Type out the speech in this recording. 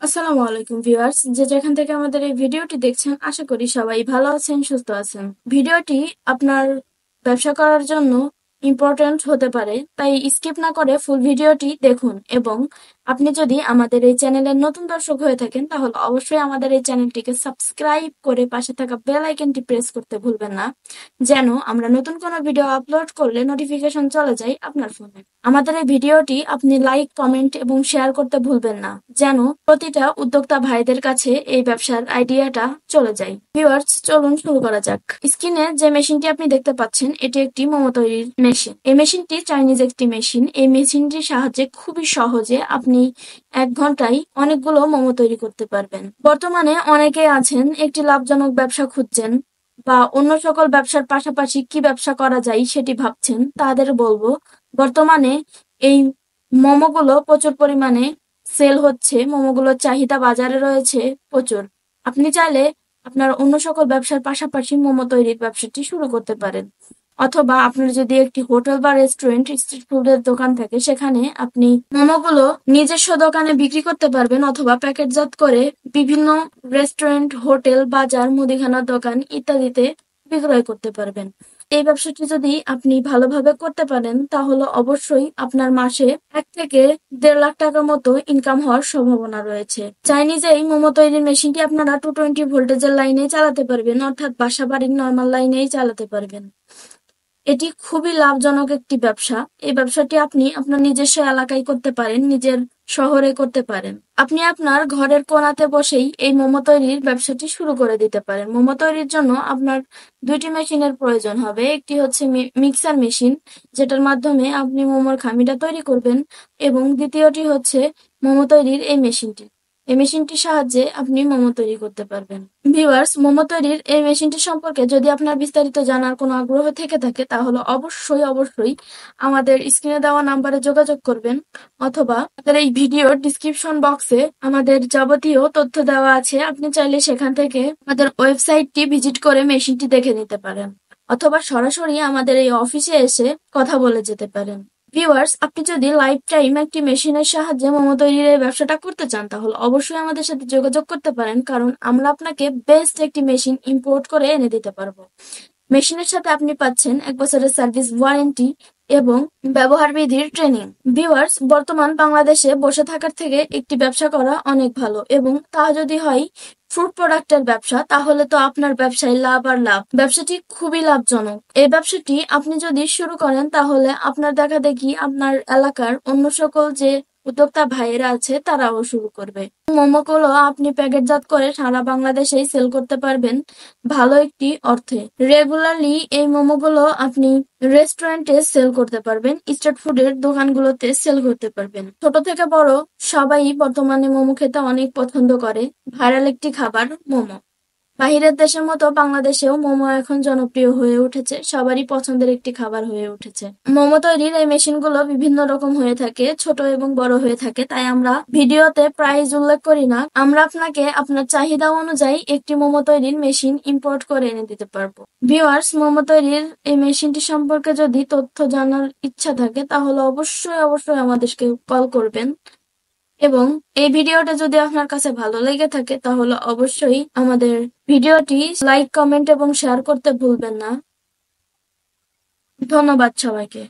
আসসালামু আলাইকুম ভিউয়ার্স, যে যেখান থেকে আমাদের এই ভিডিওটি দেখছেন, আশা করি সবাই ভালো আছেন, সুস্থ আছেন। ভিডিওটি আপনার ব্যবসা করার জন্য ইম্পর্ট্যান্ট হতে পারে, তাই স্কিপ না করে ফুল ভিডিওটি দেখুন। এবং আপনি যদি আমাদের এই চ্যানেলের নতুন দর্শক হয়ে থাকেন, তাহলে অবশ্যই আমাদের এই চ্যানেলটিকে সাবস্ক্রাইব করে পাশে থাকা বেল আইকনটি প্রেস করতে ভুলবেন না, যেন আমরা নতুন কোনো ভিডিও আপলোড করলে নোটিফিকেশন চলে যায় আপনার ফোনে। আমাদের এই ভিডিওটি আপনি লাইক, কমেন্ট এবং শেয়ার করতে ভুলবেন না, যেন প্রতিটা উদ্যোক্তা ভাইদের কাছে এই ব্যবসার আইডিয়াটা চলে যায়। ভিউয়ার্স, চলুন শুরু করা যাক। স্ক্রিনে যে মেশিনটি আপনি দেখতে পাচ্ছেন, এটি একটি মোমো তৈরির মেশিন। এই মেশিনটি চাইনিজ একটি মেশিন। এই মেশিনটির সাহায্যে খুবই সহজে আপনি 1 ঘন্টায় অনেকগুলো মোমো তৈরি করতে পারবেন। বর্তমানে অনেকে আছেন একটি লাভজনক ব্যবসা খুঁজছেন বা অন্য সকল ব্যবসার পাশাপাশি কি ব্যবসা করা যায় সেটি ভাবছেন, তাদের বলবো বর্তমানে এই মোমোগুলো প্রচুর পরিমাণে সেল হচ্ছে। মোমোগুলোর চাহিদা বাজারে রয়েছে প্রচুর। আপনি চাইলে আপনার অন্য সকল ব্যবসার পাশাপাশি মোমো তৈরির ব্যবসাটি শুরু করতে পারেন। অথবা আপনার যদি একটি হোটেল বা রেস্টুরেন্ট, স্ট্রিট ফুডের দোকান থাকে, সেখানে আপনি মোমোগুলো নিজস্ব দোকানে বিক্রি করতে পারবেন অথবা প্যাকেটজাত করে বিভিন্ন রেস্টুরেন্ট, হোটেল, বাজার, মুদিখানার দোকান ইত্যাদিতে বিক্রয় করতে পারবেন। এই ব্যবসাটি যদি আপনি ভালোভাবে করতে পারেন, তাহলে অবশ্যই আপনার মাসে 1 থেকে 1.5 লাখ টাকার মতো ইনকাম হওয়ার সম্ভাবনা রয়েছে। চাইনিজ এই মোমো তৈরির মেশিনটি আপনারা 220 ভোল্টেজের লাইনেই চালাতে পারবেন, অর্থাৎ বাসা বাড়ির নর্মাল লাইনেই চালাতে পারবেন। এটি খুবই লাভজনক একটি ব্যবসা। এই ব্যবসাটি আপনি আপনার নিজস্ব এলাকায় করতে পারেন, নিজের শহরে করতে পারেন। আপনি আপনার ঘরের কোণাতে বসেই এই মোমো তৈরির ব্যবসাটি শুরু করে দিতে পারেন। মোমো তৈরির জন্য আপনার 2টি মেশিনের প্রয়োজন হবে। একটি হচ্ছে মিক্সার মেশিন, যেটার মাধ্যমে আপনি মোমোর খামিটা তৈরি করবেন, এবং দ্বিতীয়টি হচ্ছে মোমো তৈরির এই মেশিনটি। এই মেশিনটির সাহায্যে আপনি মোমো তৈরি করতে পারবেন। ভিউয়ার্স, মোমো তৈরির এই মেশিনটি সম্পর্কে যদি আপনার বিস্তারিত জানার কোনো আগ্রহ থেকে থাকে, তাহলে অবশ্যই আমাদের স্ক্রিনে দেওয়া নাম্বারে যোগাযোগ করবেন, অথবা আমাদের এই ভিডিওর ডিসক্রিপশন বক্সে আমাদের যাবতীয় তথ্য দেওয়া আছে। আপনি চাইলে সেখান থেকে আমাদের ওয়েবসাইটটি ভিজিট করে মেশিনটি দেখে নিতে পারেন, অথবা সরাসরি আমাদের এই অফিসে এসে কথা বলে যেতে পারেন। ভিউয়ার্স, আপনি যদি লাইফ টাইম একটি মেশিনের সাহায্যে মোমো তৈরির এই ব্যবসাটা করতে চান, তাহলে অবশ্যই আমাদের সাথে যোগাযোগ করতে পারেন, কারণ আমরা আপনাকে বেস্ট একটি মেশিন ইম্পোর্ট করে এনে দিতে পারবো। মেশিনের সাথে আপনি পাচ্ছেন 1 বছরের সার্ভিস ওয়ারেন্টি এবং ব্যবহার বিধির ট্রেনিং। ভিউয়ার্স, বর্তমান বাংলাদেশে বসে থাকার থেকে একটি ব্যবসা করা অনেক ভালো, এবং তা যদি হয় ফুড প্রোডাক্টের ব্যবসা, তাহলে তো আপনার ব্যবসায় লাভ আর লাভ। ব্যবসাটি খুবই লাভজনক। এই ব্যবসাটি আপনি যদি শুরু করেন, তাহলে আপনার দেখা দেখি আপনার এলাকার অন্য সকল যে উদ্যোক্তা ভাইয়েরা আছে, তারাও শুরু করবে। মোমোগুলো আপনি প্যাকেটজাত করে সারা বাংলাদেশেই সেল করতে পারবেন ভালো একটি অর্থে। রেগুলারলি এই মোমোগুলো আপনি রেস্টুরেন্টে সেল করতে পারবেন, স্ট্রিট ফুডের দোকানগুলোতে সেল করতে পারবেন। ছোট থেকে বড় সবাই বর্তমানে মোমো খেতে অনেক পছন্দ করে। ভাইরাল একটি খাবার মোমো। বাহিরের দেশের মতো বাংলাদেশেও মোমো এখন জনপ্রিয় হয়ে উঠেছে, সবারই পছন্দের একটি খাবার হয়ে উঠেছে। মোমো তৈরির এই মেশিনগুলো বিভিন্ন রকম হয়ে থাকে, ছোট এবং বড় হয়ে থাকে, তাই আমরা ভিডিওতে প্রাইস উল্লেখ করি না। আমরা আপনাকে আপনার চাহিদা অনুযায়ী একটি মোমো তৈরির মেশিন ইম্পোর্ট করে এনে দিতে পারবো। ভিউয়ার্স, মোমো তৈরির এই মেশিনটি সম্পর্কে যদি তথ্য জানার ইচ্ছা থাকে, তাহলে অবশ্যই আমাদেরকে কল করবেন। এবং এই ভিডিওটা যদি আপনার কাছে ভালো লেগে থাকে, তাহলে অবশ্যই আমাদের ভিডিওটি লাইক, কমেন্ট এবং শেয়ার করতে ভুলবেন না। ধন্যবাদ সবাইকে।